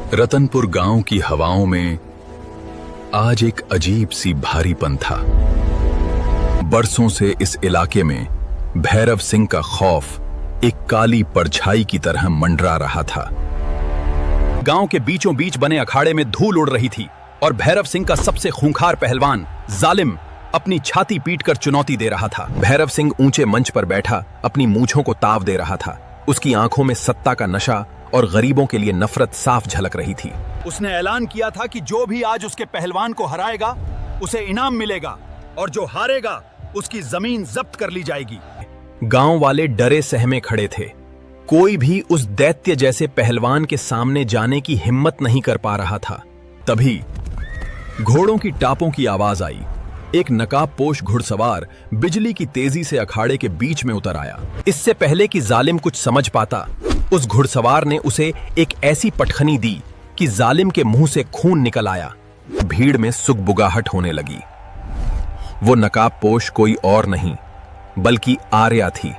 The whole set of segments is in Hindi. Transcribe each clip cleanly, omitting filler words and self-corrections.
रतनपुर गांव की हवाओं में आज एक अजीब सी भारीपन था। बरसों से इस इलाके में भैरव सिंह का खौफ एक काली परछाई की तरह मंडरा रहा था। गांव के बीचों बीच बने अखाड़े में धूल उड़ रही थी और भैरव सिंह का सबसे खूंखार पहलवान जालिम अपनी छाती पीटकर चुनौती दे रहा था। भैरव सिंह ऊंचे मंच पर बैठा अपनी मूंछों को ताव दे रहा था। उसकी आंखों में सत्ता का नशा और गरीबों के लिए नफरत साफ झलक रही थी। उसने ऐलान किया था कि जो भी आज उसके पहलवान को हराएगा उसे इनाम मिलेगा और जो हारेगा उसकी जमीन जब्त कर ली जाएगी। गांव वाले डरे सहमे खड़े थे। कोई भी उस दैत्य जैसे पहलवान के सामने जाने की हिम्मत नहीं कर पा रहा था। तभी घोड़ों की टापों की आवाज आई। एक नकाबपोश घुड़सवार बिजली की तेजी से अखाड़े के बीच में उतर आया। इससे पहले कि जालिम कुछ समझ पाता, उस घुड़सवार ने उसे एक ऐसी पटखनी दी कि जालिम के मुंह से खून निकल आया। भीड़ में सुगबुगाहट होने लगी। वो नकाबपोश कोई और नहीं बल्कि आर्या थी।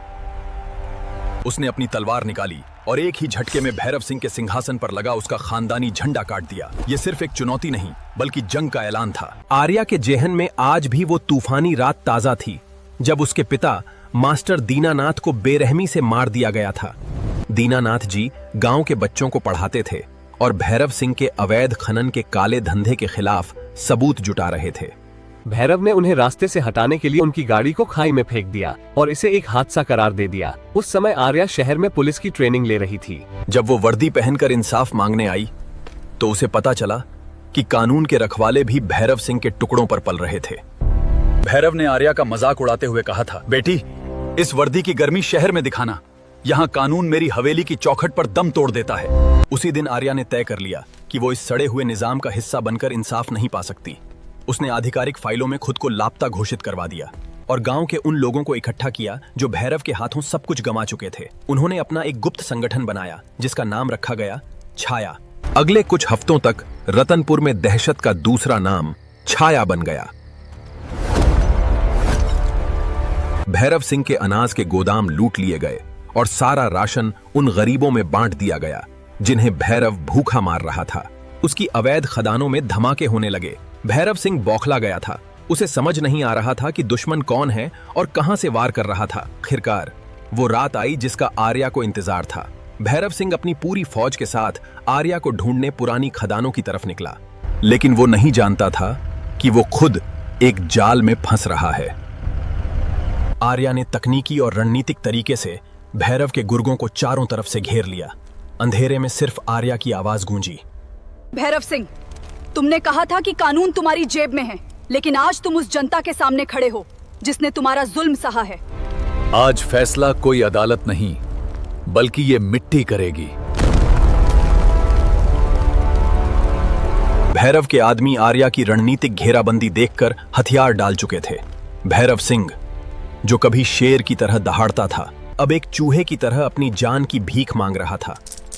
उसने अपनी तलवार निकाली और एक ही झटके में भैरव सिंह के सिंहासन पर लगा उसका खानदानी झंडा काट दिया। यह सिर्फ एक चुनौती नहीं बल्कि जंग का ऐलान था। आर्या के जेहन में आज भी वो तूफानी रात ताजा थी जब उसके पिता मास्टर दीनानाथ को बेरहमी से मार दिया गया था। दीनानाथ जी गांव के बच्चों को पढ़ाते थे और भैरव सिंह के अवैध खनन के काले धंधे के खिलाफ सबूत जुटा रहे थे। भैरव ने उन्हें रास्ते से हटाने के लिए उनकी गाड़ी को खाई में फेंक दिया और इसे एक हादसा करार दे दिया। उस समय आर्या शहर में पुलिस की ट्रेनिंग ले रही थी। जब वो वर्दी पहनकर इंसाफ मांगने आई तो उसे पता चला कि कानून के रखवाले भी भैरव सिंह के टुकड़ों पर पल रहे थे। भैरव ने आर्या का मजाक उड़ाते हुए कहा था, बेटी, इस वर्दी की गर्मी शहर में दिखाना। यहाँ कानून मेरी हवेली की चौखट पर दम तोड़ देता है। उसी दिन आर्या ने तय कर लिया कि वो इस सड़े हुए निजाम का हिस्सा बनकर इंसाफ नहीं पा सकती। उसने आधिकारिक फाइलों में खुद को लापता घोषित करवा दिया और गांव के उन लोगों को इकट्ठा किया जो भैरव के हाथों सब कुछ गंवा चुके थे। उन्होंने अपना एक गुप्त संगठन बनाया जिसका नाम रखा गया छाया। अगले कुछ हफ्तों तक रतनपुर में दहशत का दूसरा नाम छाया बन गया। भैरव सिंह के अनाज के गोदाम लूट लिए गए और सारा राशन उन गरीबों में बांट दिया गया जिन्हें भैरव भूखा मार रहा था। उसकी अवैध खदानों में धमाके होने लगे। भैरव सिंह बौखला गया था। उसे समझ नहीं आ रहा था कि दुश्मन कौन है और कहां से वार कर रहा था। आखिरकार वो रात आई जिसका आर्या को इंतजार था। भैरव सिंह अपनी पूरी फौज के साथ आर्या को ढूंढने पुरानी खदानों की तरफ निकला, लेकिन वो नहीं जानता था कि वो खुद एक जाल में फंस रहा है। आर्या ने तकनीकी और रणनीतिक तरीके से भैरव के गुर्गों को चारों तरफ से घेर लिया। अंधेरे में सिर्फ आर्या की आवाज गूंजी, भैरव सिंह, तुमने कहा था कि कानून तुम्हारी जेब में है, लेकिन आज तुम उस जनता के सामने खड़े हो जिसने तुम्हारा जुल्म सहा है। आज फैसला कोई अदालत नहीं बल्कि ये मिट्टी करेगी। भैरव के आदमी आर्या की रणनीतिक घेराबंदी देखकर हथियार डाल चुके थे। भैरव सिंह, जो कभी शेर की तरह दहाड़ता था, अब एक चूहे की तरह अपनी जान की भीख मांग रहा था।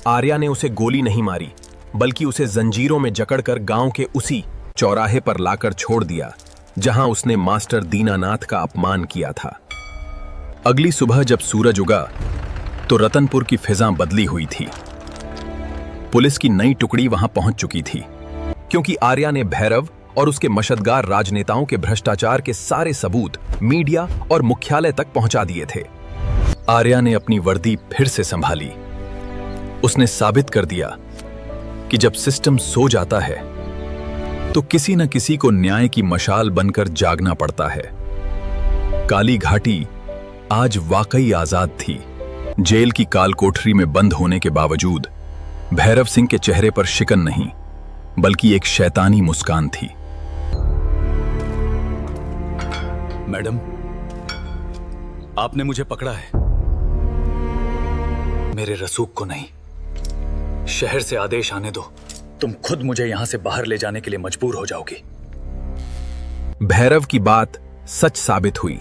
आर्या ने उसे गोली नहीं मारी बल्कि उसे जंजीरों में जकड़कर गांव के उसी चौराहे पर लाकर छोड़ दिया जहां उसने मास्टर दीनानाथ का अपमान किया था। अगली सुबह जब सूरज उगा तो रतनपुर की फिजा बदली हुई थी। पुलिस की नई टुकड़ी वहां पहुंच चुकी थी क्योंकि आर्या ने भैरव और उसके मशदगार राजनेताओं के भ्रष्टाचार के सारे सबूत मीडिया और मुख्यालय तक पहुंचा दिए थे। आर्या ने अपनी वर्दी फिर से संभाली। उसने साबित कर दिया कि जब सिस्टम सो जाता है तो किसी न किसी को न्याय की मशाल बनकर जागना पड़ता है। काली घाटी आज वाकई आजाद थी। जेल की काल कोठरी में बंद होने के बावजूद भैरव सिंह के चेहरे पर शिकन नहीं बल्कि एक शैतानी मुस्कान थी। मैडम, आपने मुझे पकड़ा है, मेरे रसूख को नहीं। शहर से आदेश आने दो, तुम खुद मुझे यहां से बाहर ले जाने के लिए मजबूर हो जाओगी। भैरव की बात सच साबित हुई।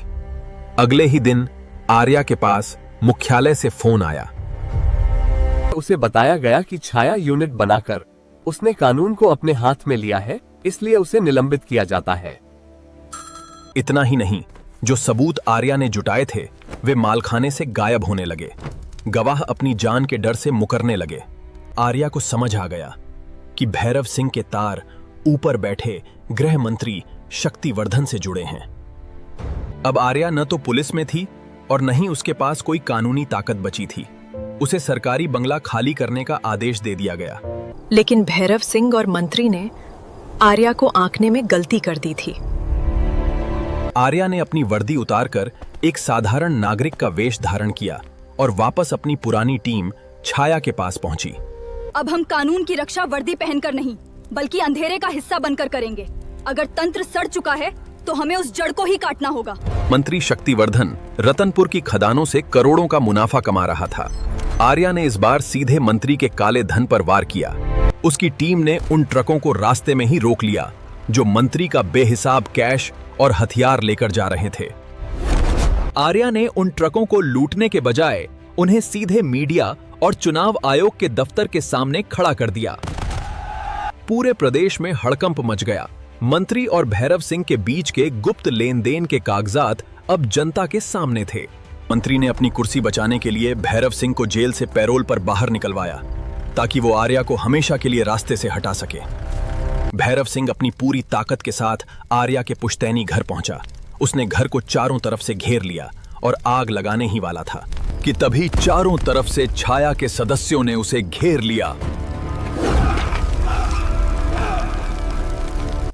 अगले ही दिन आर्या के पास मुख्यालय से फोन आया। उसे बताया गया कि छाया यूनिट बनाकर उसने कानून को अपने हाथ में लिया है, इसलिए उसे निलंबित किया जाता है। इतना ही नहीं, जो सबूत आर्या ने जुटाए थे वे मालखाने से गायब होने लगे। गवाह अपनी जान के डर से मुकरने लगे। आर्या को समझ आ गया कि भैरव सिंह के तार ऊपर बैठे गृह मंत्री शक्तिवर्धन से जुड़े हैं। अब आर्या न तो पुलिस में थी और न ही उसके पास कोई कानूनी ताकत बची थी। उसे सरकारी बंगला खाली करने का आदेश दे दिया गया। लेकिन भैरव सिंह और मंत्री ने आर्या को आंकने में गलती कर दी थी। आर्या ने अपनी वर्दी उतारकर एक साधारण नागरिक का वेश धारण किया और वापस अपनी पुरानी टीम छाया के पास पहुंची। अब हम कानून की रक्षा वर्दी पहनकर नहीं बल्कि अंधेरे का हिस्सा बनकर करेंगे। अगर तंत्र सड़ चुका है तो हमें उस जड़ को ही काटना होगा। मंत्री शक्तिवर्धन रतनपुर की खदानों से करोड़ों का मुनाफा कमा रहा था। आर्या ने इस बार सीधे मंत्री के काले धन पर वार किया। उसकी टीम ने उन ट्रकों को रास्ते में ही रोक लिया जो मंत्री का बेहिसाब कैश और हथियार लेकर जा रहे थे। आर्या ने उन ट्रकों को लूटने के बजाय उन्हें सीधे मीडिया और चुनाव आयोग के दफ्तर के सामने खड़ा कर दिया। पूरे प्रदेश में हड़कंप मच गया। मंत्री और भैरव सिंह के बीच के गुप्त लेन देन के कागजात अब जनता के सामने थे। मंत्री ने अपनी कुर्सी बचाने के लिए भैरव सिंह को जेल से पैरोल पर बाहर निकलवाया ताकि वो आर्या को हमेशा के लिए रास्ते से हटा सके। भैरव सिंह अपनी पूरी ताकत के साथ आर्या के पुश्तैनी घर पहुंचा। उसने घर को चारों तरफ से घेर लिया और आग लगाने ही वाला था कि तभी चारों तरफ से छाया के सदस्यों ने उसे घेर लिया।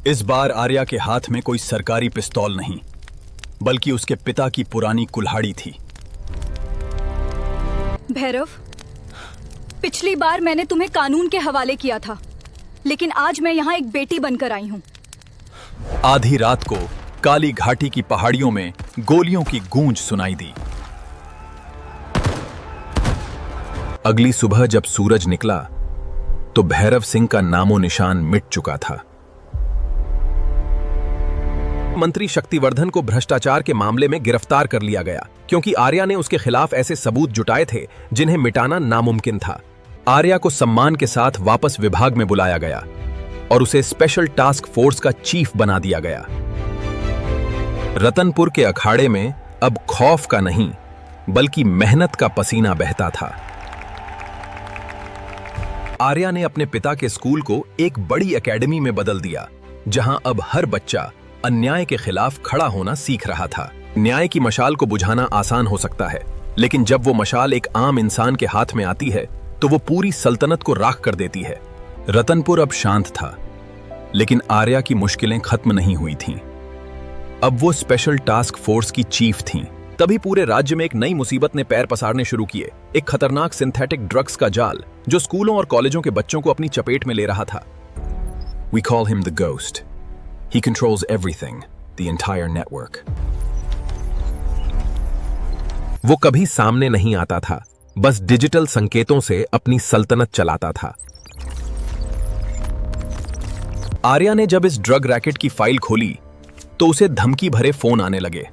इस बार आर्या के हाथ में कोई सरकारी पिस्तौल नहीं बल्कि उसके पिता की पुरानी कुल्हाड़ी थी। भैरव, पिछली बार मैंने तुम्हें कानून के हवाले किया था, लेकिन आज मैं यहाँ एक बेटी बनकर आई हूँ। आधी रात को काली घाटी की पहाड़ियों में गोलियों की गूंज सुनाई दी। अगली सुबह जब सूरज निकला तो भैरव सिंह का नामो निशान मिट चुका था। मंत्री शक्तिवर्धन को भ्रष्टाचार के मामले में गिरफ्तार कर लिया गया क्योंकि आर्या ने उसके खिलाफ ऐसे सबूत जुटाए थे जिन्हें मिटाना नामुमकिन था। आर्या को सम्मान के साथ वापस विभाग में बुलाया गया और उसे स्पेशल टास्क फोर्स का चीफ बना दिया गया। रतनपुर के अखाड़े में अब खौफ का नहीं बल्कि मेहनत का पसीना बहता था। आर्या ने अपने पिता के स्कूल को एक बड़ी एकेडमी में बदल दिया जहां अब हर बच्चा अन्याय के खिलाफ खड़ा होना सीख रहा था। न्याय की मशाल को बुझाना आसान हो सकता है, लेकिन जब वो मशाल एक आम इंसान के हाथ में आती है तो वो पूरी सल्तनत को राख कर देती है। रतनपुर अब शांत था, लेकिन आर्या की मुश्किलें खत्म नहीं हुई थीं। अब वो स्पेशल टास्क फोर्स की चीफ थीं। तभी पूरे राज्य में एक नई मुसीबत ने पैर पसारने शुरू किए। एक खतरनाक सिंथेटिक ड्रग्स का जाल जो स्कूलों और कॉलेजों के बच्चों को अपनी चपेट में ले रहा था। We call him the ghost. He controls everything, the entire network. वो कभी सामने नहीं आता था, बस डिजिटल संकेतों से अपनी सल्तनत चलाता था। आर्या ने जब इस ड्रग रैकेट की फाइल खोली तो उसे धमकी भरे फोन आने लगे।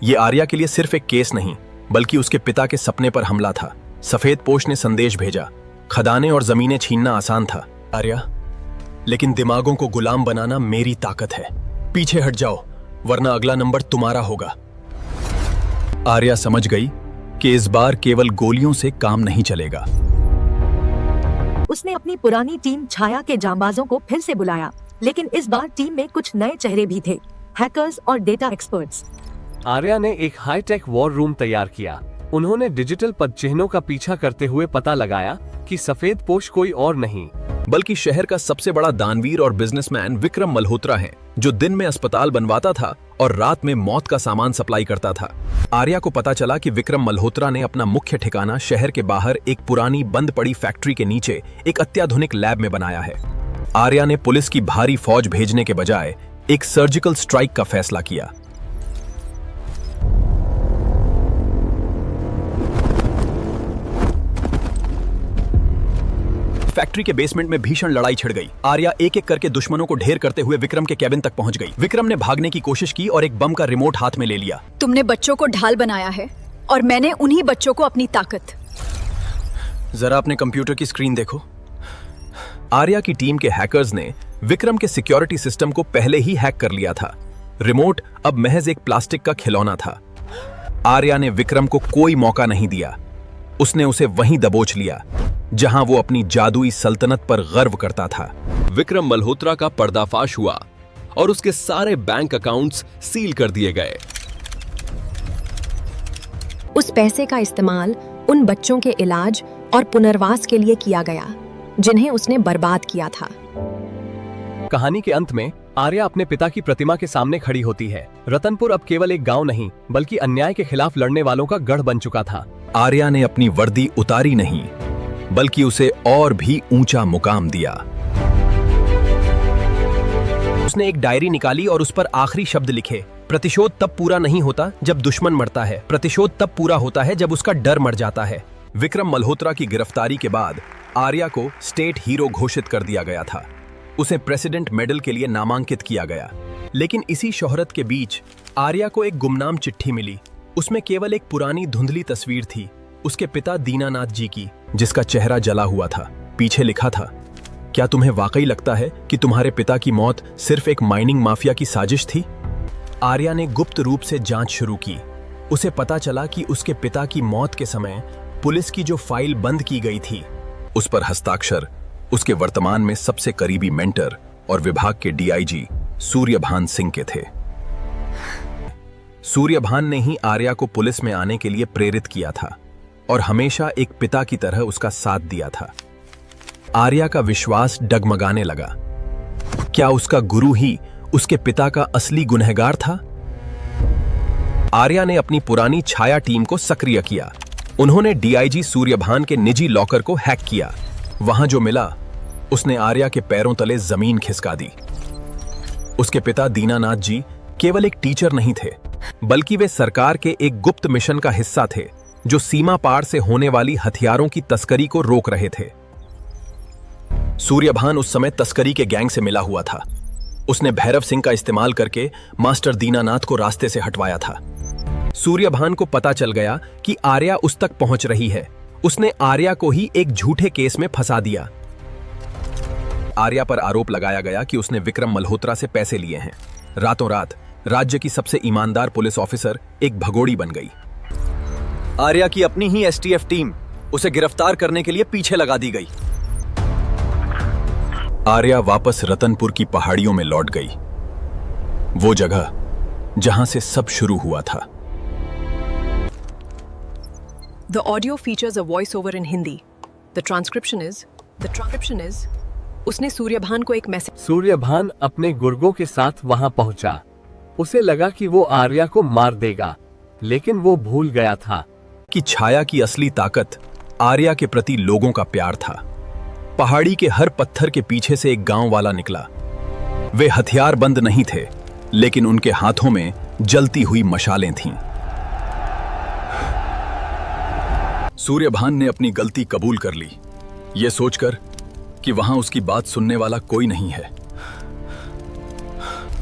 ये आर्या के लिए सिर्फ एक केस नहीं बल्कि उसके पिता के सपने पर हमला था। सफेद पोश ने संदेश भेजा, खदानें और जमीनें छीनना आसान था आर्या, लेकिन दिमागों को गुलाम बनाना मेरी ताकत है। पीछे हट जाओ वरना अगला नंबर तुम्हारा होगा। आर्या समझ गई कि इस बार केवल गोलियों से काम नहीं चलेगा। उसने अपनी पुरानी टीम छाया के जांबाजों को फिर से बुलाया, लेकिन इस बार टीम में कुछ नए चेहरे भी थे, हैकर्स और डेटा एक्सपर्ट्स। आर्या ने एक हाईटेक वॉर रूम तैयार किया। उन्होंने डिजिटल पदचिह्नों का पीछा करते हुए पता लगाया कि सफेद पोश कोई और नहीं बल्कि शहर का सबसे बड़ा दानवीर और बिजनेसमैन विक्रम मल्होत्रा है, जो दिन में अस्पताल बनवाता था और रात में मौत का सामान सप्लाई करता था। आर्या को पता चला कि विक्रम मल्होत्रा ने अपना मुख्य ठिकाना शहर के बाहर एक पुरानी बंद पड़ी फैक्ट्री के नीचे एक अत्याधुनिक लैब में बनाया है। आर्या ने पुलिस की भारी फौज भेजने के बजाय एक सर्जिकल स्ट्राइक का फैसला किया। फैक्ट्री के बेसमेंट में भीषण लड़ाई छिड़ गई। आर्या एक एक करके दुश्मनों को ढेर करते हुए विक्रम के केबिन तक पहुंच गई। विक्रम ने भागने की कोशिश की और एक बम का रिमोट हाथ में ले लिया। तुमने बच्चों को ढाल बनाया है और मैंने उन्हीं बच्चों को अपनी ताकत। जरा अपने कंप्यूटर की स्क्रीन देखो। आर्या की टीम के हैकर्स ने विक्रम के सिक्योरिटी सिस्टम को पहले ही हैक कर लिया था। रिमोट अब महज एक प्लास्टिक का खिलौना था। आर्या ने विक्रम को कोई मौका नहीं दिया। उसने उसे वहीं दबोच लिया। जहां वो अपनी जादुई सल्तनत पर गर्व करता था। विक्रम मल्होत्रा का पर्दाफाश हुआ और उसके सारे बैंक अकाउंट्स सील कर दिए गए। उस पैसे का इस्तेमाल उन बच्चों के इलाज और पुनर्वास के लिए किया गया जिन्हें उसने बर्बाद किया था। कहानी के अंत में आर्या अपने पिता की प्रतिमा के सामने खड़ी होती है। रतनपुर अब केवल एक गांव नहीं बल्कि अन्याय के खिलाफ लड़ने वालों का गढ़ बन चुका था। आर्या ने अपनी वर्दी उतारी नहीं बल्कि उसे और भी ऊंचा मुकाम दिया। उसने एक डायरी निकाली और उस पर आखिरी शब्द लिखे, प्रतिशोध तब पूरा नहीं होता जब दुश्मन मरता है, प्रतिशोध तब पूरा होता है जब उसका डर मर जाता है। विक्रम मल्होत्रा की गिरफ्तारी के बाद आर्या को स्टेट हीरो घोषित कर दिया गया था। उसे प्रेसिडेंट मेडल के लिए नामांकित किया गया। लेकिन इसी शोहरत के बीच आर्या को एक गुमनाम चिट्ठी मिली। उसमें केवल एक पुरानी धुंधली तस्वीर थी, उसके पिता दीनानाथ जी की, जिसका चेहरा जला हुआ था। पीछे लिखा था, क्या तुम्हें वाकई लगता है कि तुम्हारे पिता की मौत सिर्फ एक माइनिंग माफिया की साजिश थी? आर्या ने गुप्त रूप से जांच शुरू की। उसे पता चला कि उसके पिता की मौत के समय पुलिस की जो फाइल बंद की गई थी, उस पर हस्ताक्षर उसके वर्तमान में सबसे करीबी मेंटर और विभाग के डीआईजी सूर्यभान सिंह के थे। सूर्यभान ने ही आर्या को पुलिस में आने के लिए प्रेरित किया था और हमेशा एक पिता की तरह उसका साथ दिया था। आर्या का विश्वास डगमगाने लगा। क्या उसका गुरु ही उसके पिता का असली गुनहगार था? आर्या ने अपनी पुरानी छाया टीम को सक्रिय किया। उन्होंने डीआईजी सूर्यभान के निजी लॉकर को हैक किया। वहां जो मिला उसने आर्या के पैरों तले जमीन खिसका दी। उसके पिता दीनानाथ जी केवल एक टीचर नहीं थे बल्कि वे सरकार के एक गुप्त मिशन का हिस्सा थे जो सीमा पार से होने वाली हथियारों की तस्करी को रोक रहे थे। सूर्यभान उस समय तस्करी के गैंग से मिला हुआ था। उसने भैरव सिंह का इस्तेमाल करके मास्टर दीनानाथ को रास्ते से हटवाया था। सूर्यभान को पता चल गया कि आर्या उस तक पहुंच रही है। उसने आर्या को ही एक झूठे केस में फंसा दिया। आर्या पर आरोप लगाया गया कि उसने विक्रम मल्होत्रा से पैसे लिए हैं। रातों रात राज्य की सबसे ईमानदार पुलिस ऑफिसर एक भगोड़ी बन गई। आर्या की अपनी ही एसटीएफ टीम उसे गिरफ्तार करने के लिए पीछे लगा दी गई। आर्या वापस रतनपुर की पहाड़ियों में लौट गई, वो जगह जहां से सब शुरू हुआ था। The audio features a voice-over in Hindi. The transcription is उसने सूर्यभान को एक मैसेज। सूर्यभान अपने गुर्गों के साथ वहां पहुंचा। उसे लगा कि वो आर्या को मार देगा, लेकिन वो भूल गया था कि छाया की असली ताकत आर्या के प्रति लोगों का प्यार था। पहाड़ी के हर पत्थर के पीछे से एक गांव वाला निकला। वे हथियार बंद नहीं थे, लेकिन उनके हाथों में जलती हुई मशालें थीं। सूर्यभान ने अपनी गलती कबूल कर ली, ये सोचकर कि वहां उसकी बात सुनने वाला कोई नहीं है।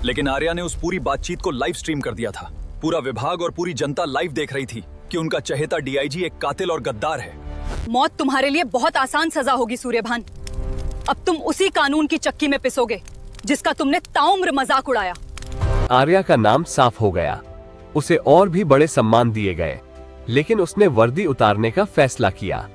लेकिन आर्या ने उस पूरी बातचीत को लाइव स्ट्रीम कर दिया था। पूरा विभाग और पूरी जनता लाइव देख रही थी कि उनका चहेता डीआईजी एक कातिल और गद्दार है। मौत तुम्हारे लिए बहुत आसान सजा होगी सूर्यभान। अब तुम उसी कानून की चक्की में पिसोगे जिसका तुमने ताउम्र मजाक उड़ाया। आर्या का नाम साफ हो गया। उसे और भी बड़े सम्मान दिए गए, लेकिन उसने वर्दी उतारने का फैसला किया।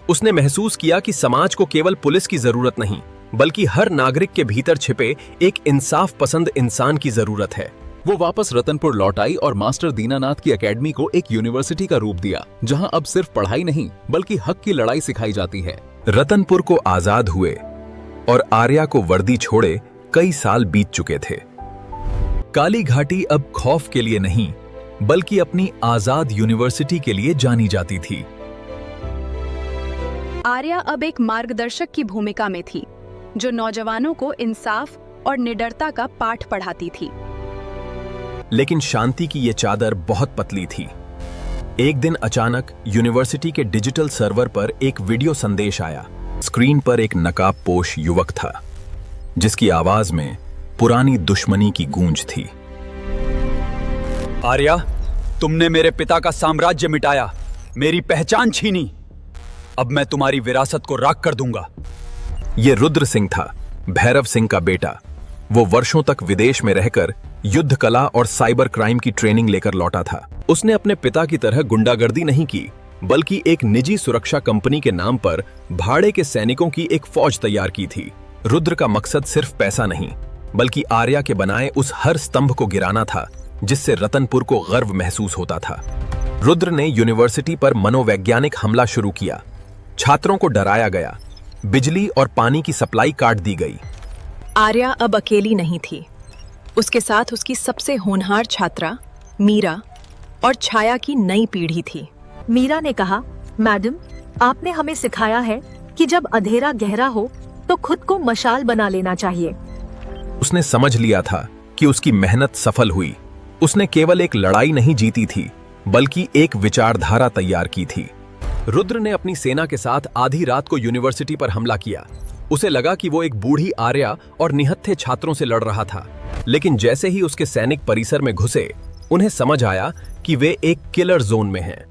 उसने महसूस किया कि समाज को केवल पुलिस की जरूरत नहीं बल्कि हर नागरिक के भीतर छिपे एक इंसाफ पसंद इंसान की जरूरत है। वो वापस रतनपुर लौट आई और मास्टर दीनानाथ की एकेडमी को एक यूनिवर्सिटी का रूप दिया, जहां अब सिर्फ पढ़ाई नहीं बल्कि हक की लड़ाई सिखाई जाती है। रतनपुर को आजाद हुए और आर्या को वर्दी छोड़े कई साल बीत चुके थे। काली घाटी अब खौफ के लिए नहीं बल्कि अपनी आजाद यूनिवर्सिटी के लिए जानी जाती थी। आर्या अब एक मार्गदर्शक की भूमिका में थी, जो नौजवानों को इंसाफ और निडरता का पाठ पढ़ाती थी। लेकिन शांति की ये चादर बहुत पतली थी। एक दिन अचानक यूनिवर्सिटी के डिजिटल सर्वर पर एक वीडियो संदेश आया। स्क्रीन पर एक नकाबपोश युवक था, जिसकी आवाज में पुरानी दुश्मनी की गूंज थी। आर्या, तुमने मेरे पिता का साम्राज्य मिटाया, मेरी पहचान छीनी। अब मैं तुम्हारी विरासत को राख कर दूंगा। ये रुद्र सिंह था, भैरव सिंह का बेटा। वो वर्षों तक विदेश में रहकर युद्ध कला और साइबर क्राइम की ट्रेनिंग लेकर लौटा था। उसने अपने पिता की तरह गुंडागर्दी नहीं की, बल्कि एक निजी सुरक्षा कंपनी के नाम पर भाड़े के सैनिकों की एक फौज तैयार की थी। रुद्र का मकसद सिर्फ पैसा नहीं, बल्कि आर्या के बनाए उस हर स्तंभ को गिराना था जिससे रतनपुर को गर्व महसूस होता था। रुद्र ने यूनिवर्सिटी पर मनोवैज्ञानिक हमला शुरू किया। छात्रों को डराया गया, बिजली और पानी की सप्लाई काट दी गई। आर्या अब अकेली नहीं थी। उसके साथ उसकी सबसे होनहार छात्रा मीरा और छाया की नई पीढ़ी थी। मीरा ने कहा, मैडम, आपने हमें सिखाया है कि जब अंधेरा गहरा हो तो खुद को मशाल बना लेना चाहिए। उसने समझ लिया था कि उसकी मेहनत सफल हुई। उसने केवल एक लड़ाई नहीं जीती थी, बल्कि एक विचारधारा तैयार की थी। रुद्र ने अपनी सेना के साथ आधी रात को यूनिवर्सिटी पर हमला किया। उसे लगा कि वो एक बूढ़ी आर्या और निहत्थे छात्रों से लड़ रहा था, लेकिन जैसे ही उसके सैनिक परिसर में घुसे, उन्हें समझ आया कि वे एक किलर जोन में हैं।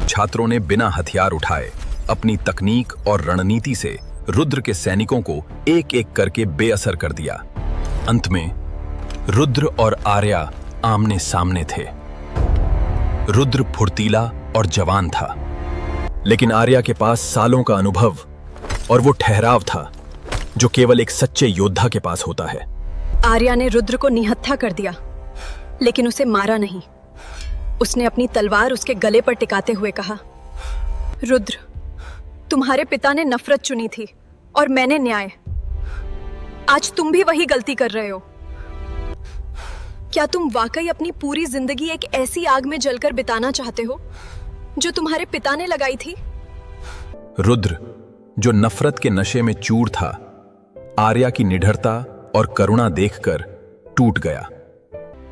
छात्रों ने बिना हथियार उठाए अपनी तकनीक और रणनीति से रुद्र के सैनिकों को एक एक करके बेअसर कर दिया। अंत में रुद्र और आर्या आमने सामने थे। रुद्र फुर्तीला और जवान था, लेकिन आर्या के पास सालों का अनुभव और वो ठहराव था जो केवल एक सच्चे योद्धा के पास होता है। आर्या ने रुद्र को निहत्था कर दिया, लेकिन उसे मारा नहीं। उसने अपनी तलवार उसके गले पर टिकाते हुए कहा, रुद्र, तुम्हारे पिता ने नफरत चुनी थी और मैंने न्याय। आज तुम भी वही गलती कर रहे हो। क्या तुम वाकई अपनी पूरी जिंदगी एक ऐसी आग में जलकर बिताना चाहते हो जो तुम्हारे पिता ने लगाई थी? रुद्र, जो नफरत के नशे में चूर था, आर्या की निडरता और करुणा देखकर टूट गया।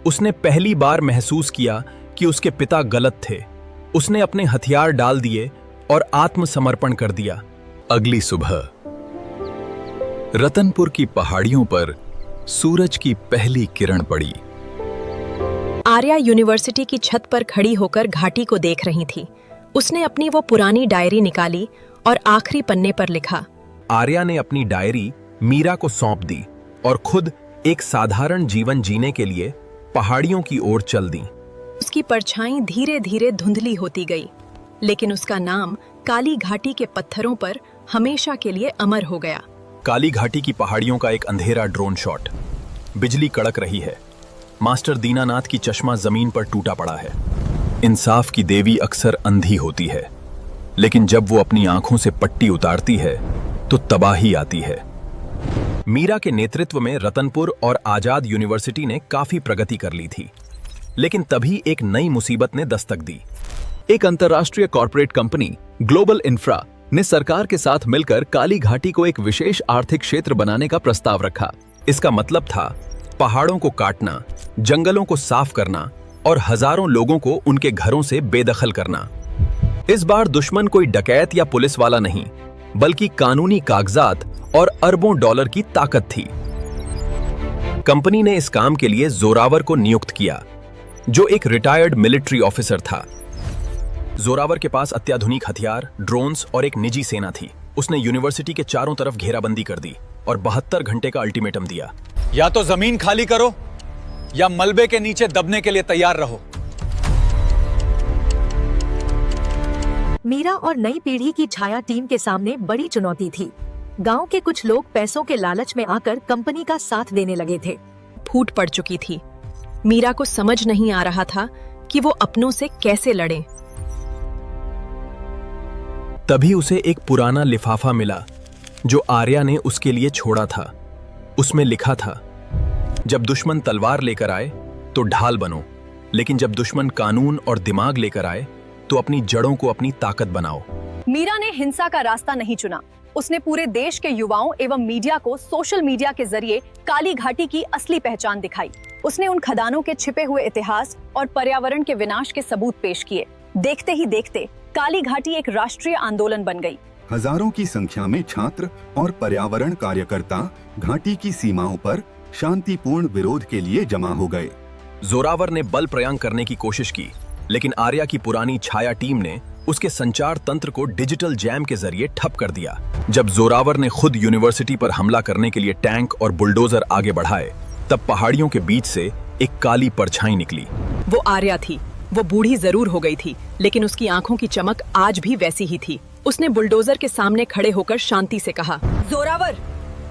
उसने पहली बार महसूस किया कि उसके पिता गलत थे। उसने अपने हथियार डाल दिए और आत्मसमर्पण कर दिया। अगली सुबह रतनपुर की पहाड़ियों पर सूरज की पहली किरण पड़ी। आर्या यूनिवर्सिटी की छत पर खड़ी होकर घाटी को देख रही थी। उसने अपनी वो पुरानी डायरी निकाली और आखिरी पन्ने पर लिखा। आर्या ने अपनी डायरी मीरा को सौंप दी और खुद एक साधारण जीवन जीने के लिए पहाड़ियों की ओर चल दी। उसकी परछाई धीरे धीरे धुंधली होती गई, लेकिन उसका नाम काली घाटी के पत्थरों पर हमेशा के लिए अमर हो गया। काली घाटी की पहाड़ियों का एक अंधेरा ड्रोन शॉट। बिजली कड़क रही है। मास्टर दीनानाथ की चश्मा जमीन पर टूटा पड़ा है। इंसाफ की देवी अक्सर अंधी होती है, लेकिन जब वो अपनी आंखों से पट्टी उतारती है तो तबाही आती है। मीरा के नेतृत्व में रतनपुर और आजाद यूनिवर्सिटी ने काफी प्रगति कर ली थी, लेकिन तभी एक नई मुसीबत ने दस्तक दी। एक अंतर्राष्ट्रीय कॉर्पोरेट कंपनी ग्लोबल इंफ्रा ने सरकार के साथ मिलकर काली घाटी को एक विशेष आर्थिक क्षेत्र बनाने का प्रस्ताव रखा। इसका मतलब था पहाड़ों को काटना, जंगलों को साफ करना और हजारों लोगों को उनके घरों से बेदखल करना। इस बार दुश्मन कोई डकैत या पुलिस वाला नहीं, बल्कि कानूनी कागजात और अरबों डॉलर की ताकत थी। कंपनी ने इस काम के लिए जोरावर को नियुक्त किया, जो एक रिटायर्ड मिलिट्री ऑफिसर था। जोरावर के पास अत्याधुनिक हथियार, ड्रोन्स और एक निजी सेना थी। उसने यूनिवर्सिटी के चारों तरफ घेराबंदी कर दी और 72 घंटे का अल्टीमेटम दिया। या तो जमीन खाली करो या मलबे के नीचे दबने के लिए तैयार रहो। मीरा और नई पीढ़ी की छाया टीम के सामने बड़ी चुनौती थी। गांव के कुछ लोग पैसों के लालच में आकर कंपनी का साथ देने लगे थे। फूट पड़ चुकी थी। मीरा को समझ नहीं आ रहा था कि वो अपनों से कैसे लड़े। तभी उसे एक पुराना लिफाफा मिला जो आर्या ने उसके लिए छोड़ा था। उसमें लिखा था, जब दुश्मन तलवार लेकर आए तो ढाल बनो, लेकिन जब दुश्मन कानून और दिमाग लेकर आए तो अपनी जड़ों को अपनी ताकत बनाओ। मीरा ने हिंसा का रास्ता नहीं चुना। उसने पूरे देश के युवाओं एवं मीडिया को सोशल मीडिया के जरिए काली घाटी की असली पहचान दिखाई। उसने उन खदानों के छिपे हुए इतिहास और पर्यावरण के विनाश के सबूत पेश किए। देखते ही देखते काली घाटी एक राष्ट्रीय आंदोलन बन गई। हजारों की संख्या में छात्र और पर्यावरण कार्यकर्ता घाटी की सीमाओं पर शांतिपूर्ण विरोध के लिए जमा हो गए। जोरावर ने बल प्रयोग करने की कोशिश की, लेकिन आर्या की पुरानी छाया टीम ने उसके संचार तंत्र को डिजिटल जैम के जरिए ठप कर दिया। जब जोरावर ने खुद यूनिवर्सिटी पर हमला करने के लिए टैंक और बुलडोजर आगे बढ़ाए, तब पहाड़ियों के बीच से एक काली परछाई निकली। वो आर्या थी। वो बूढ़ी जरूर हो गई थी, लेकिन उसकी आंखों की चमक आज भी वैसी ही थी। उसने बुलडोजर के सामने खड़े होकर शांति से कहा, जोरावर,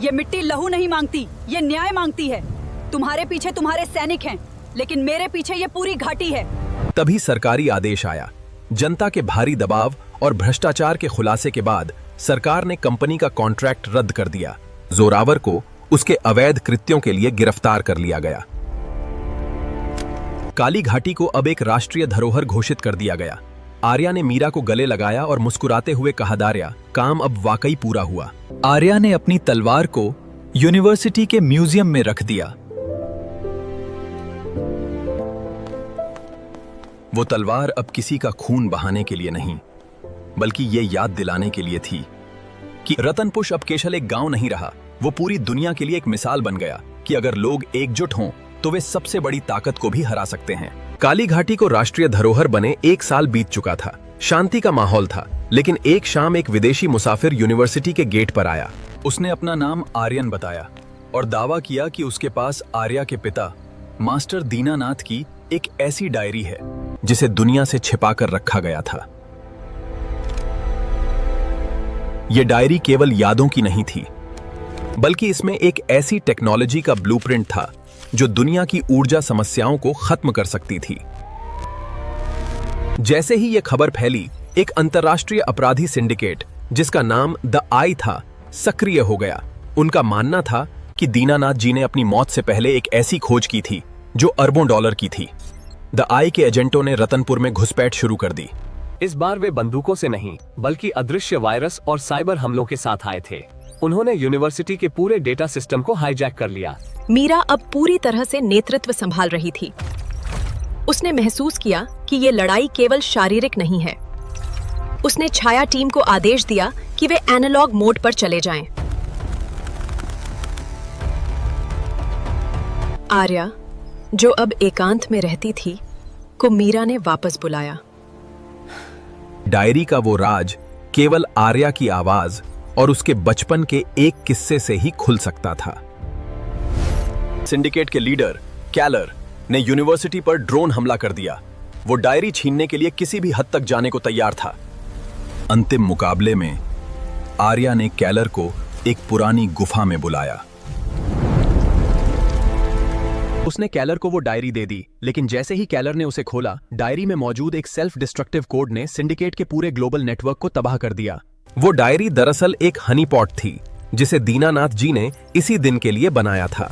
ये मिट्टी लहू नहीं मांगती, ये न्याय मांगती है। तुम्हारे पीछे तुम्हारे सैनिक हैं, लेकिन मेरे पीछे ये पूरी घाटी है। तभी सरकारी आदेश आया। जनता के भारी दबाव और भ्रष्टाचार के खुलासे के बाद सरकार ने कंपनी का कॉन्ट्रैक्ट रद्द कर दिया। जोरावर को उसके अवैध कृत्यों के लिए गिरफ्तार कर लिया गया। काली घाटी को अब एक राष्ट्रीय धरोहर घोषित कर दिया गया। आर्या ने मीरा को गले लगाया और मुस्कुराते हुए कहा, दार्या, काम अब वाकई पूरा हुआ। आर्या ने अपनी तलवार को यूनिवर्सिटी के म्यूजियम में रख दिया। वो तलवार अब किसी का खून बहाने के लिए नहीं, बल्कि ये याद दिलाने के लिए थी कि रतनपुर अब केवल एक गांव नहीं रहा, वो पूरी दुनिया के लिए एक मिसाल बन गया कि अगर लोग एकजुट हों तो वे सबसे बड़ी ताकत को भी हरा सकते हैं। काली घाटी को राष्ट्रीय धरोहर बने 1 साल बीत चुका था। शांति का माहौल था, लेकिन एक शाम एक विदेशी मुसाफिर यूनिवर्सिटी के गेट पर आया। उसने अपना नाम आर्यन बताया और दावा किया कि उसके पास आर्या के पिता मास्टर दीनानाथ की एक ऐसी डायरी है जिसे दुनिया से छिपाकर रखा गया था। यह डायरी केवल यादों की नहीं थी, बल्कि इसमें एक ऐसी टेक्नोलॉजी का ब्लूप्रिंट था जो दुनिया की ऊर्जा समस्याओं को खत्म कर सकती थी। जैसे ही यह खबर फैली, एक अंतर्राष्ट्रीय अपराधी सिंडिकेट जिसका नाम द आई था, सक्रिय हो गया। उनका मानना था कि दीनानाथ जी ने अपनी मौत से पहले एक ऐसी खोज की थी जो अरबों डॉलर की थी। द आई के एजेंटों ने रतनपुर में घुसपैठ शुरू कर दी। इस बार वे बंदूकों से नहीं, बल्कि अदृश्य वायरस और साइबर हमलों के साथ आए थे। उन्होंने यूनिवर्सिटी के पूरे डेटा सिस्टम को हाईजैक कर लिया। मीरा अब पूरी तरह से नेतृत्व संभाल रही थी। उसने महसूस किया कि ये लड़ाई केवल शारीरिक नहीं है। उसने छाया टीम को आदेश दिया कि वे एनालॉग मोड पर चले जाएं। आर्या, जो अब एकांत में रहती थी, को मीरा ने वापस बुलाया। डायरी का वो राज केवल आर्या की आवाज और उसके बचपन के एक किस्से से ही खुल सकता था। सिंडिकेट के लीडर कैलर ने यूनिवर्सिटी पर ड्रोन हमला कर दिया। वो डायरी छीनने के लिए किसी भी हद तक जाने को तैयार था। अंतिम मुकाबले में आर्या ने कैलर को एक पुरानी गुफा में बुलाया। उसने कैलर को वो डायरी दे दी, लेकिन जैसे ही कैलर ने उसे खोला, डायरी में मौजूद एक सेल्फ डिस्ट्रक्टिव कोड ने सिंडिकेट के पूरे ग्लोबल नेटवर्क को तबाह कर दिया। वो डायरी दरअसल एक हनी पॉट थी जिसे दीनानाथ जी ने इसी दिन के लिए बनाया था।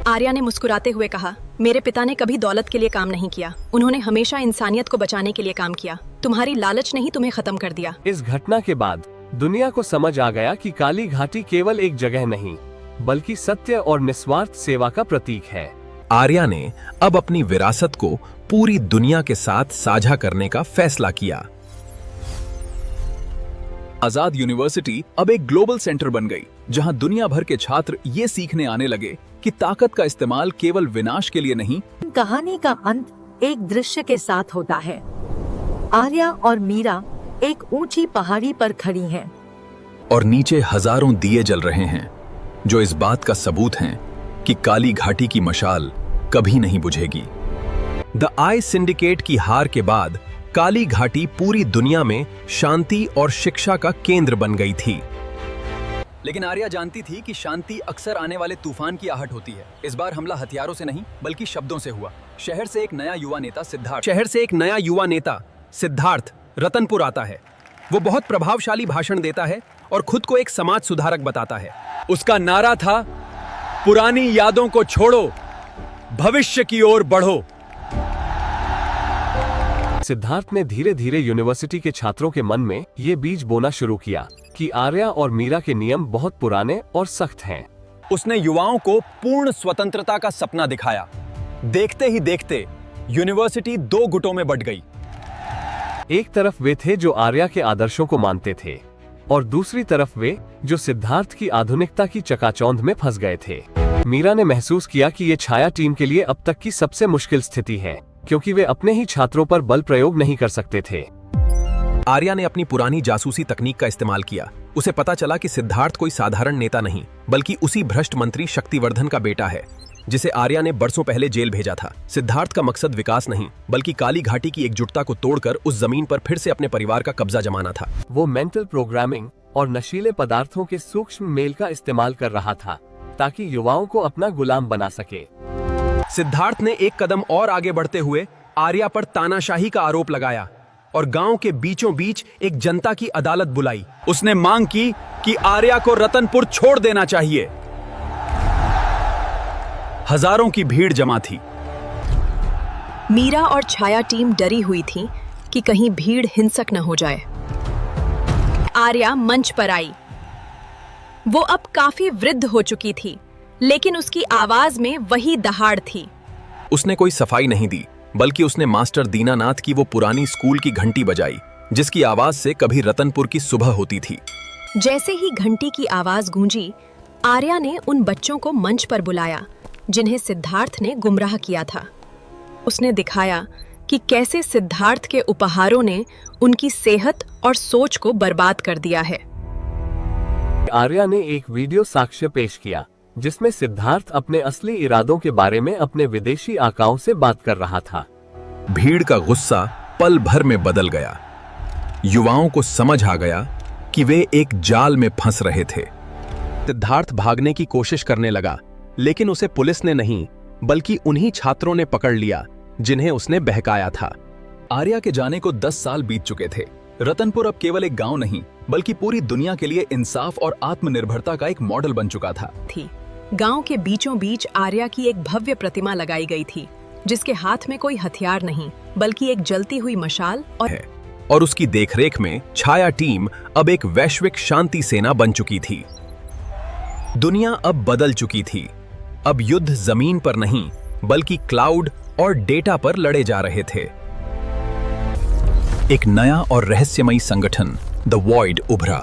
आर्या ने मुस्कुराते हुए कहा, मेरे पिता ने कभी दौलत के लिए काम नहीं किया। उन्होंने हमेशा इंसानियत को बचाने के लिए काम किया। तुम्हारी लालच ने ही तुम्हें खत्म कर दिया। इस घटना के बाद दुनिया को समझ आ गया कि काली घाटी केवल एक जगह नहीं, बल्कि सत्य और निस्वार्थ सेवा का प्रतीक है। आर्या ने अब अपनी विरासत को पूरी दुनिया के साथ साझा करने का फैसला किया। आजाद यूनिवर्सिटी अब एक ग्लोबल सेंटर बन गई, जहां दुनिया भर के छात्र ये सीखने आने लगे कि ताकत का इस्तेमाल केवल विनाश के लिए नहीं। कहानी का अंत एक दृश्य के साथ होता है। आर्या और मीरा एक ऊंची पहाड़ी पर खड़ी हैं और नीचे हजारों दिए जल रहे हैं, जो इस बात का सबूत हैं कि काली घाटी की मशाल कभी नहीं बुझेगी। द आई सिंडिकेट की हार के बाद काली घाटी पूरी दुनिया में शांति और शिक्षा का केंद्र बन गई थी। लेकिन आर्या जानती थी कि शांति अक्सर आने वाले तूफान की आहट होती है। इस बार हमला हथियारों से नहीं, बल्कि शब्दों से हुआ। शहर से एक नया युवा नेता सिद्धार्थ रतनपुर आता है। वो बहुत प्रभावशाली भाषण देता है और खुद को एक समाज सुधारक बताता है। उसका नारा था, पुरानी यादों को छोड़ो, भविष्य की ओर बढ़ो। सिद्धार्थ ने धीरे धीरे यूनिवर्सिटी के छात्रों के मन में ये बीज बोना शुरू किया कि आर्या और मीरा के नियम बहुत पुराने और सख्त हैं। उसने युवाओं को पूर्ण स्वतंत्रता का सपना दिखाया। देखते ही देखते यूनिवर्सिटी 2 गुटों में बंट गई। एक तरफ वे थे जो आर्या के आदर्शों को मानते थे, और दूसरी तरफ वे जो सिद्धार्थ की आधुनिकता की चकाचौंध में फंस गए थे। मीरा ने महसूस किया कि ये छाया टीम के लिए अब तक की सबसे मुश्किल स्थिति है, क्योंकि वे अपने ही छात्रों पर बल प्रयोग नहीं कर सकते थे। आर्या ने अपनी पुरानी जासूसी तकनीक का इस्तेमाल किया। उसे पता चला कि सिद्धार्थ कोई साधारण नेता नहीं, बल्कि उसी भ्रष्ट मंत्री शक्तिवर्धन का बेटा है। जिसे आर्या ने बरसों पहले जेल भेजा था। सिद्धार्थ का मकसद विकास नहीं बल्कि काली घाटी की एकजुटता को तोड़कर उस जमीन पर फिर से अपने परिवार का कब्जा जमाना था। वो मेंटल प्रोग्रामिंग और नशीले पदार्थों के सूक्ष्म मेल का इस्तेमाल कर रहा था ताकि युवाओं को अपना गुलाम बना सके। सिद्धार्थ ने एक कदम और आगे बढ़ते हुए आर्या पर तानाशाही का आरोप लगाया और गांव के बीचों बीच एक जनता की अदालत बुलाई। उसने मांग की कि आर्या को रतनपुर छोड़ देना चाहिए। हजारों की भीड़ जमा थी। मीरा और छाया टीम डरी हुई थी कि कहीं भीड़ हिंसक न हो जाए। आर्या मंच पर आई। वो अब काफी वृद्ध हो चुकी थी, लेकिन उसकी आवाज में वही दहाड़ थी। उसने कोई सफाई नहीं दी, बल्कि उसने मास्टर दीनानाथ की वो पुरानी स्कूल की घंटी बजाई, जिसकी आवाज से कभी रतनपुर की सुबह होती थी। जैसे ही घंटी की आवाज गूंजी, आर्या ने उन बच्चों को मंच पर बुलाया जिन्हें सिद्धार्थ ने गुमराह किया था। उसने दिखाया कि कैसे सिद्धार्थ के उपहारों ने उनकी सेहत और सोच को बर्बाद कर दिया है। आर्या ने एक वीडियो साक्ष्य पेश किया जिसमें सिद्धार्थ अपने असली इरादों के बारे में अपने विदेशी आकाओं से बात कर रहा था। भीड़ का गुस्सा पल भर में बदल गया। युवाओं को समझ आ गया कि वे एक जाल में फंस रहे थे। सिद्धार्थ भागने की कोशिश करने लगा, लेकिन उसे पुलिस ने नहीं बल्कि उन्हीं छात्रों ने पकड़ लिया जिन्हें उसने बहकाया था। आर्या के जाने को 10 साल बीत चुके थे। रतनपुर अब केवल एक गांव नहीं बल्कि पूरी दुनिया के लिए इंसाफ और आत्मनिर्भरता का एक मॉडल बन चुका था। गांव के बीचों बीच आर्या की एक भव्य प्रतिमा लगाई गई थी, जिसके हाथ में कोई हथियार नहीं बल्कि एक जलती हुई मशाल और उसकी देखरेख में छाया टीम अब एक वैश्विक शांति सेना बन चुकी थी। दुनिया अब बदल चुकी थी। अब युद्ध जमीन पर नहीं बल्कि क्लाउड और डेटा पर लड़े जा रहे थे। एक नया और रहस्यमयी संगठन द वॉइड उभरा।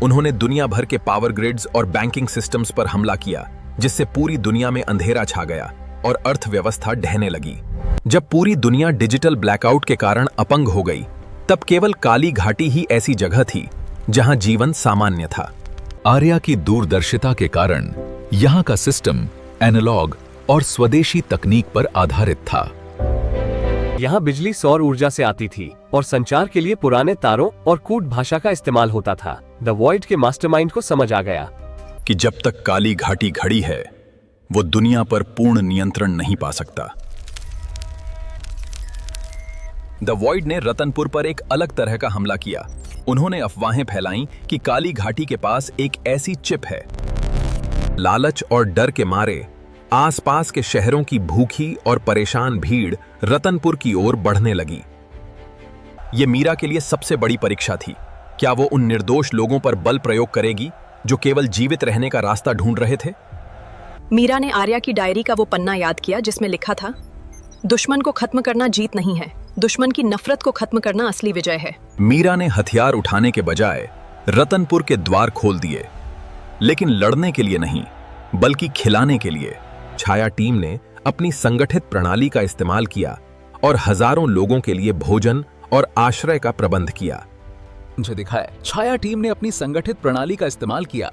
उन्होंने दुनिया भर के पावर ग्रिड्स और बैंकिंग सिस्टम्स पर हमला किया, जिससे पूरी दुनिया में अंधेरा छा गया और अर्थव्यवस्था ढहने लगी। जब पूरी दुनिया डिजिटल ब्लैकआउट के कारण अपंग हो गई, तब केवल काली घाटी ही ऐसी जगह थी जहां जीवन सामान्य था। आर्या की दूरदर्शिता के कारण यहाँ का सिस्टम एनालॉग और स्वदेशी तकनीक पर आधारित था। यहाँ बिजली सौर ऊर्जा से आती थी और संचार के लिए पुराने तारों और कूट भाषा का इस्तेमाल होता था। द वॉइड के मास्टरमाइंड को समझ आ गया कि जब तक काली घाटी खड़ी है, वो दुनिया पर पूर्ण नियंत्रण नहीं पा सकता। द वॉइड ने रतनपुर पर एक अलग तरह का हमला किया। उन्होंने अफवाहें फैलाईं कि काली घाटी के पास एक ऐसी चिप है। लालच और डर के मारे आसपास के शहरों की भूखी और परेशान भीड़ रतनपुर की ओर बढ़ने लगी। यह मीरा के लिए सबसे बड़ी परीक्षा थी। क्या वो उन निर्दोष लोगों पर बल प्रयोग करेगी जो केवल जीवित रहने का रास्ता ढूंढ रहे थे? मीरा ने आर्या की डायरी का वो पन्ना याद किया जिसमें लिखा था, दुश्मन को खत्म करना जीत नहीं है, दुश्मन की नफरत को खत्म करना असली विजय है। मीरा ने हथियार उठाने के बजाय रतनपुर के द्वार खोल दिए, लेकिन लड़ने के लिए नहीं बल्कि खिलाने के लिए। छाया टीम ने अपनी संगठित प्रणाली का इस्तेमाल किया और हजारों लोगों के लिए भोजन और आश्रय का प्रबंध किया। मुझे दिखाया, छाया टीम ने अपनी संगठित प्रणाली का इस्तेमाल किया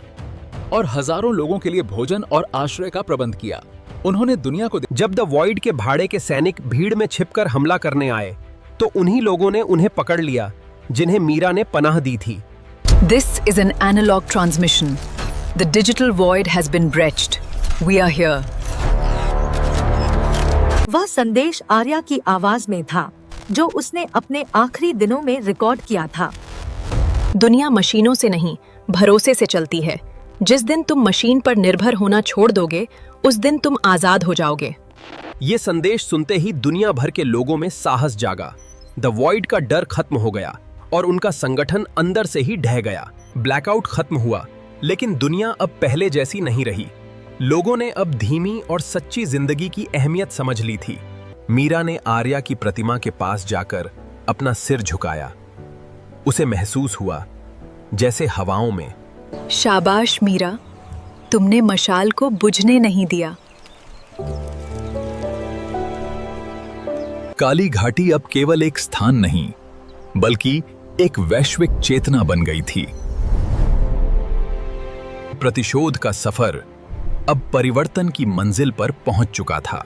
और हजारों लोगों के लिए भोजन और आश्रय का प्रबंध किया। उन्होंने दुनिया को जब द वॉइड के भाड़े के सैनिक भीड़ में छिपकर हमला करने आए, तो उन्हीं लोगों ने उन्हें पकड़ लिया जिन्हें मीरा ने पनाह दी थी। This is an analog transmission. The digital void has been breached. We are here. वह संदेश आर्या की आवाज में था, जो उसने अपने आखिरी दिनों में रिकॉर्ड किया था। दुनिया मशीनों से नहीं, भरोसे से चलती है। जिस दिन तुम मशीन पर निर्भर होना छोड़ दोगे, उस दिन तुम आजाद हो जाओगे। ये संदेश सुनते ही दुनिया भर के लोगों में साहस जागा। द वॉइड का डर खत्म हो गया और उनका संगठन अंदर से ही ढह गया। ब्लैकआउट खत्म हुआ, लेकिन दुनिया अब पहले जैसी नहीं रही। लोगों ने अब धीमी और सच्ची जिंदगी की अहमियत समझ ली थी। मीरा ने आर्या की प्रतिमा के पास जाकर अपना सिर झुकाया। उसे महसूस हुआ जैसे हवाओं में, शाबाश मीरा, तुमने मशाल को बुझने नहीं दिया। काली घाटी अब केवल एक स्थान नहीं बल्कि एक वैश्विक चेतना बन गई थी। प्रतिशोध का सफर अब परिवर्तन की मंजिल पर पहुंच चुका था।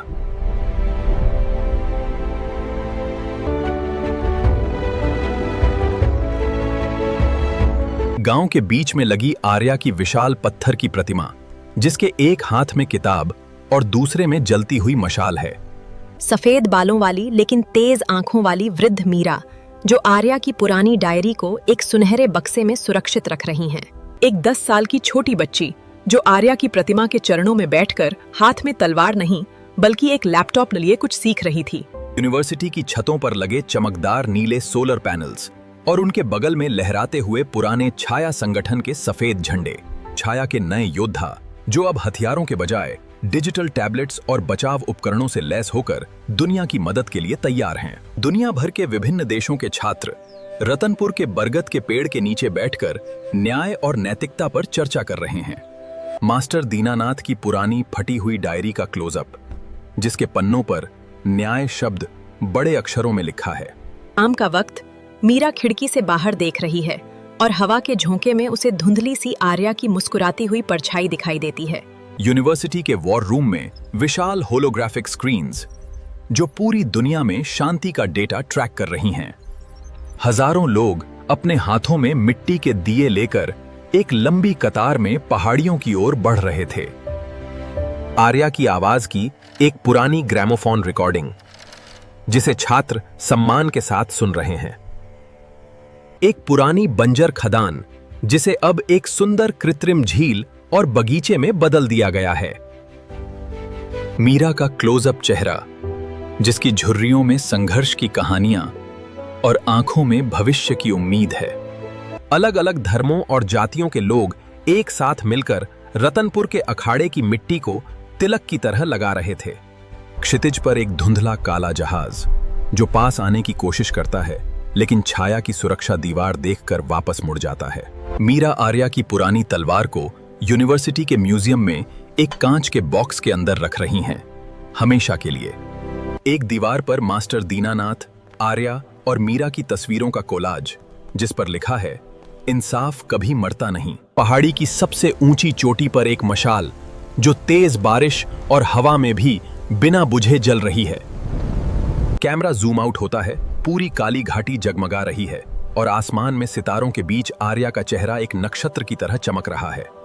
गांव के बीच में लगी आर्या की विशाल पत्थर की प्रतिमा, जिसके एक हाथ में किताब और दूसरे में जलती हुई मशाल है। सफेद बालों वाली लेकिन तेज आंखों वाली वृद्ध मीरा, जो आर्या की पुरानी डायरी को एक सुनहरे बक्से में सुरक्षित रख रही हैं। एक 10 साल की छोटी बच्ची, जो आर्या की प्रतिमा के चरणों में बैठकर हाथ में तलवार नहीं बल्कि एक लैपटॉप लिए कुछ सीख रही थी। यूनिवर्सिटी की छतों पर लगे चमकदार नीले सोलर पैनल्स और उनके बगल में लहराते हुए पुराने छाया संगठन के सफेद झंडे, छाया के नए योद्धा जो अब हथियारों के बजाय डिजिटल टैबलेट्स और बचाव उपकरणों से लैस होकर दुनिया की मदद के लिए तैयार हैं। दुनिया भर के विभिन्न देशों के छात्र रतनपुर के बरगद के पेड़ के नीचे बैठकर न्याय और नैतिकता पर चर्चा कर रहे हैं। मास्टर दीनानाथ की पुरानी फटी हुई डायरी का क्लोजअप, जिसके पन्नों पर न्याय शब्द बड़े अक्षरों में लिखा है। शाम का वक्त, मीरा खिड़की से बाहर देख रही है और हवा के झोंके में उसे धुंधली सी आर्या की मुस्कुराती हुई परछाई दिखाई देती है। यूनिवर्सिटी के वॉर रूम में विशाल होलोग्राफिक स्क्रीन्स, जो पूरी दुनिया में शांति का डेटा ट्रैक कर रही हैं। हजारों लोग अपने हाथों में मिट्टी के दिए लेकर एक लंबी कतार में पहाड़ियों की ओर बढ़ रहे थे। आर्या की आवाज की एक पुरानी ग्रामोफोन रिकॉर्डिंग, जिसे छात्र सम्मान के साथ सुन रहे हैं। एक पुरानी बंजर खदान, जिसे अब एक सुंदर कृत्रिम झील और बगीचे में बदल दिया गया है। मीरा का क्लोजअप चेहरा, जिसकी झुर्रियों में संघर्ष की कहानियां और आंखों में भविष्य की उम्मीद है। अलग अलग धर्मों और जातियों के लोग एक साथ मिलकर रतनपुर के अखाड़े की मिट्टी को तिलक की तरह लगा रहे थे। क्षितिज पर एक धुंधला काला जहाज, जो पास आने की कोशिश करता है, लेकिन छाया की सुरक्षा दीवार देखकर वापस मुड़ जाता है। मीरा आर्या की पुरानी तलवार को यूनिवर्सिटी के म्यूजियम में एक कांच के बॉक्स के अंदर रख रही हैं, हमेशा के लिए। एक दीवार पर मास्टर दीनानाथ, आर्या और मीरा की तस्वीरों का कोलाज, जिस पर लिखा है, इंसाफ कभी मरता नहीं। पहाड़ी की सबसे ऊंची चोटी पर एक मशाल, जो तेज बारिश और हवा में भी बिना बुझे जल रही है। कैमरा जूम आउट होता है, पूरी काली घाटी जगमगा रही है और आसमान में सितारों के बीच आर्या का चेहरा एक नक्षत्र की तरह चमक रहा है।